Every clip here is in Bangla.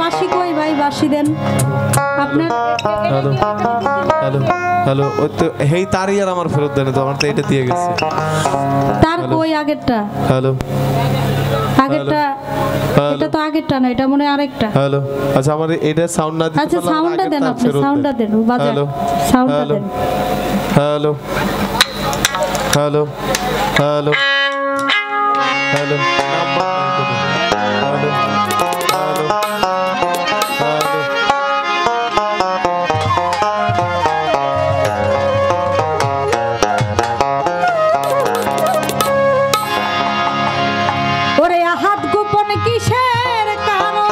বাঁশি কই ভাই, বাঁশি দেন আপনার। হ্যালো হ্যালো হ্যালো, ওই তো হেই তারই আর আমার ফেরত দেন তো, আমার তো এটা দিয়ে গেছে। তার কই আগেরটা? হ্যালো আগেরটা, এটা তো আগেরটা না, এটা মনে হয় আরেকটা। হ্যালো, আচ্ছা আমার এটা সাউন্ড না দিতে আচ্ছা সাউন্ডটা দেন, আপনি সাউন্ডটা দেন, বাজান হ্যালো সাউন্ডটা দেন। Hello hello hello hello hello ওরে হাত গোপন কিসের কারণ,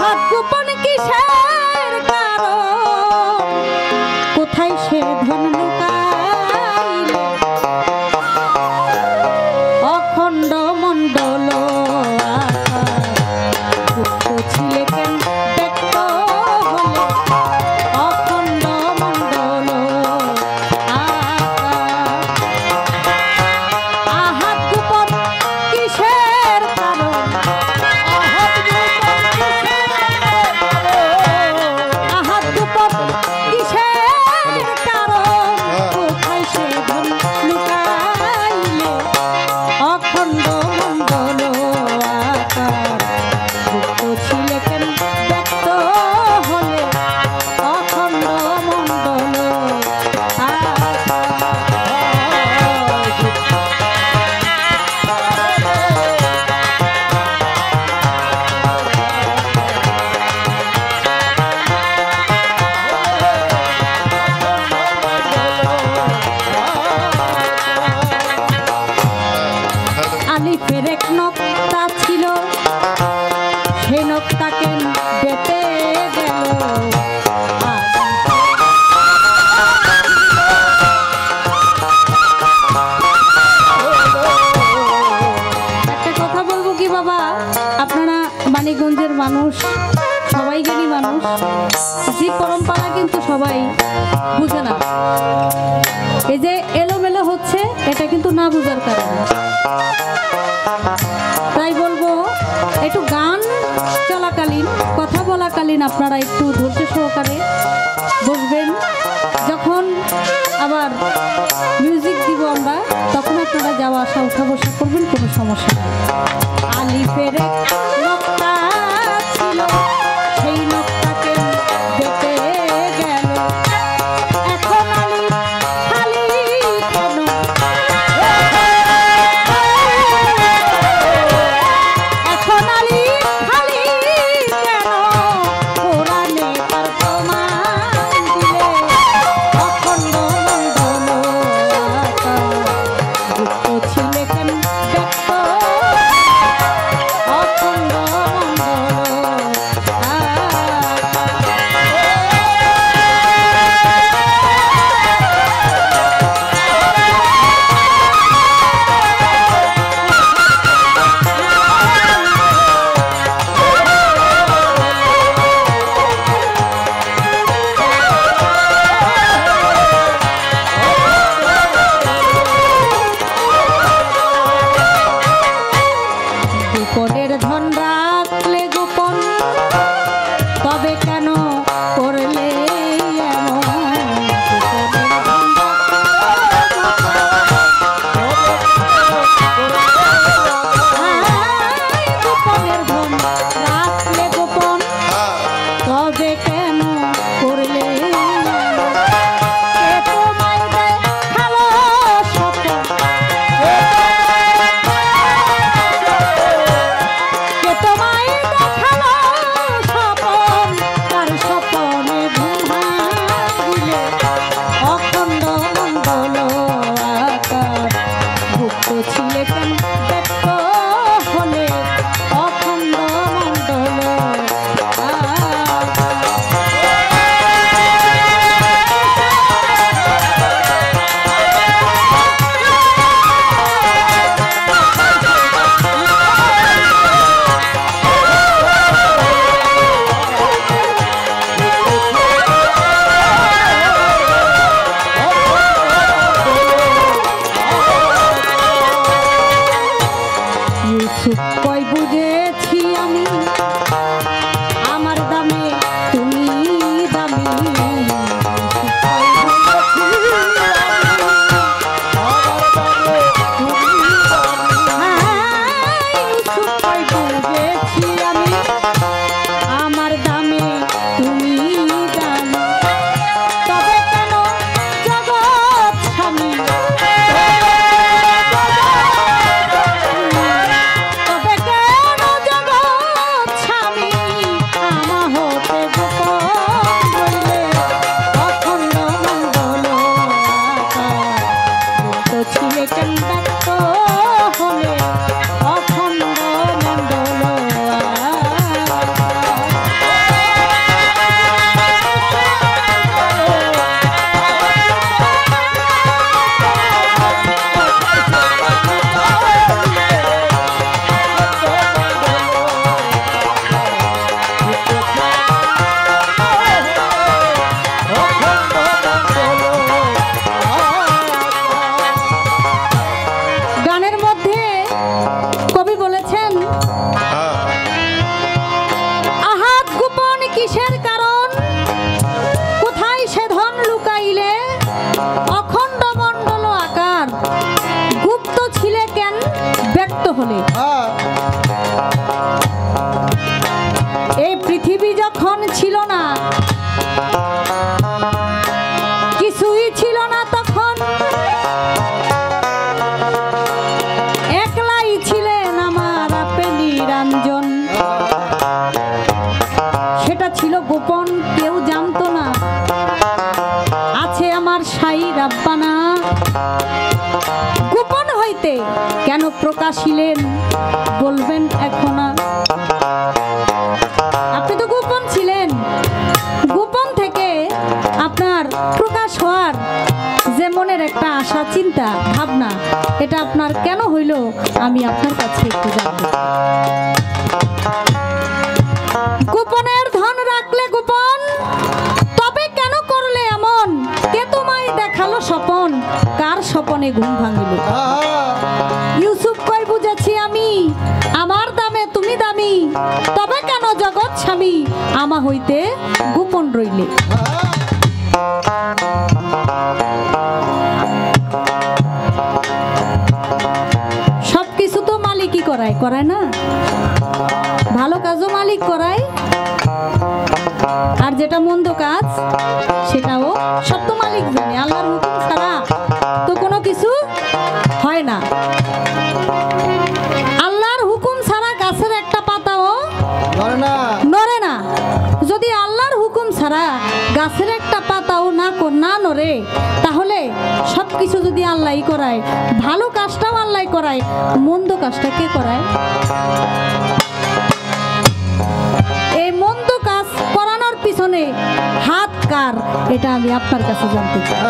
হাত গোপন কিসের কারণ, কোথায় সে ধন লুকাইলে, অখণ্ড মণ্ডল ছিলে কেন ব্যক্ত হলে, অখণ্ড মণ্ডল আহাত গোপন কিসের কারণ, আহাত গোপন কিসের কারণ, কোথায় সে ধন লুকাইলে, অখণ্ড মণ্ডল আকার গুপ্ত ছিলে কেন ব্যক্ত হলে, অখণ্ড মণ্ডল আলিফের এক নক্তা ছিল, সেই নক্তাকে বেঁটে গেল, একটা কথা বলবো কি বাবা, আপনারা মানিকগঞ্জের মানুষ, সবাই জ্ঞানী মানুষ, যে পরম্পরা কিন্তু সবাই বুঝে না। এই যে এলোমেলো হচ্ছে, এটা কিন্তু না বুঝার কারণে। তাই বলবো একটু গান চলাকালীন, কথা বলাকালীন আপনারা একটু ধৈর্য সহকারে বসবেন। যখন আবার মিউজিক দিব আমরা, তখন আপনারা যাওয়া আসা উঠা বসা করবেন, কোনো সমস্যা নেই। আলিফের এক নক্তা ছিল, সেই নক্তাকে বেঁটে গেল, এখন আলিফ খালি কেন, এখন আলিফ খালি কেন, কোরআনে তার প্রমাণ দিলে, অখণ্ড মণ্ডল আকার গুপ্ত ছিলে কেন ব্যক্ত, অখণ্ড মণ্ডল গোপনের ধন রাখলে গোপন, তবে কেন করলে এমন, গোপনের ধন রাখলে গোপন, তবে কেন করলে কে তোমায় দেখালো স্বপন, কে ইউসুফ কই বুঝেছি আমি আমার দামে তুমি দামি এই পৃথিবী যখন ছিল না কিছুই ছিল না তখন একলাই ছিলেন আমার আপে নিরঞ্জন সেটা ছিল গোপন কেউ জানতো না আছে আমার সাই রাব্বানা গোপন হইতে কেন প্রকাশিলেন বলবেন এখন আপনি তো গোপন ছিলেন গোপন থেকে আপনার প্রকাশ হওয়ার যে মনের একটা আশা চিন্তা ভাবনা এটা আপনার কেন হইল আমি আপনার কাছে একটু জানতে চাই গোপনের ধন রাখলে গোপন তবে কেন করলে এমন কে তোমায় দেখালো স্বপন কার স্বপনে ঘুম ভাঙিল ইউসুফ কই বুঝেছি আমি আমার দামে তুমি দামি তবে কেন জগৎ স্বামী আমা হইতে গোপন রইলে সবকিছু তো মালিকই করায় করায় না ভালো কাজও মালিক করায় আর যেটা মন্দ কাজ সেটাও সব তো মালিক জানে আল্লাহর হুকুম ছাড়া তো কোনো কিছু হয় না আল্লাহর হুকুম ছাড়া গাছের একটা পাতাও নড়ে না যদি আল্লাহর হুকুম ছাড়া গাছের একটা পাতাও না নড়ে তাহলে সবকিছু যদি আল্লাহই করায় ভালো কাজটাও আল্লাহই করায় মন্দ কাজটা কে করায় এই মন্দ কাজ করানোর পিছনে হাত কার এটা আমি আপনার কাছে জানতে চাই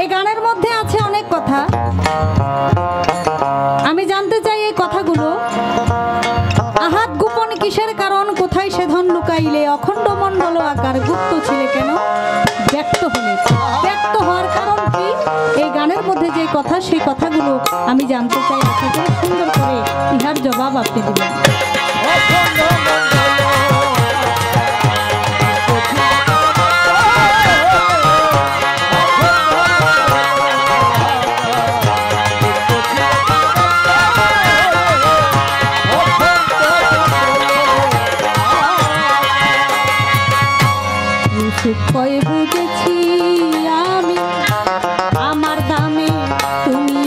এই গানের মধ্যে আছে অনেক কথা আমি জানতে চাই এই কথাগুলো আহাত গোপন কিসের কারণ কোথায় সে ধন লুকাইলে অখণ্ড মণ্ডল আকার গুপ্ত ছিলে কেন ব্যক্ত হলে ব্যক্ত হওয়ার কারণ কি এই গানের মধ্যে যে কথা সেই কথাগুলো আমি জানতে চাই সুন্দর করে ইহার জবাব আপনি দিবেন কই বুঝেছি আমি আমার দামে তুমি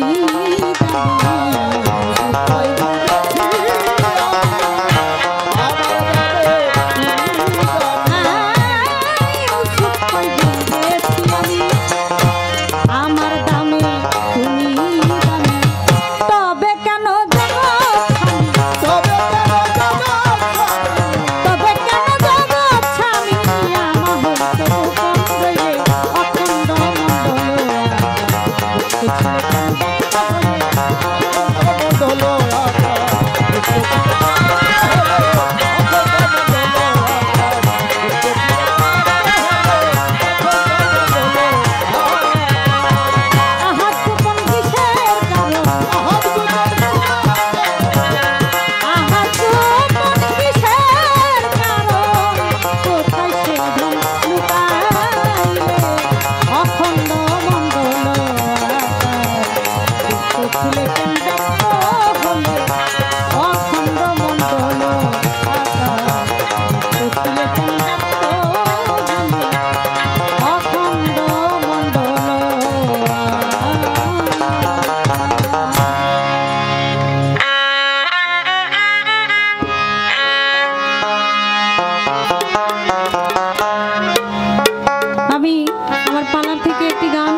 আমার পালার থেকে একটি গান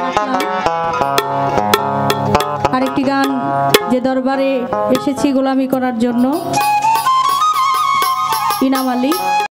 রাখলাম। আরেকটি গান যে দরবারে এসেছি গোলামি করার জন্য, ইনাম আলী।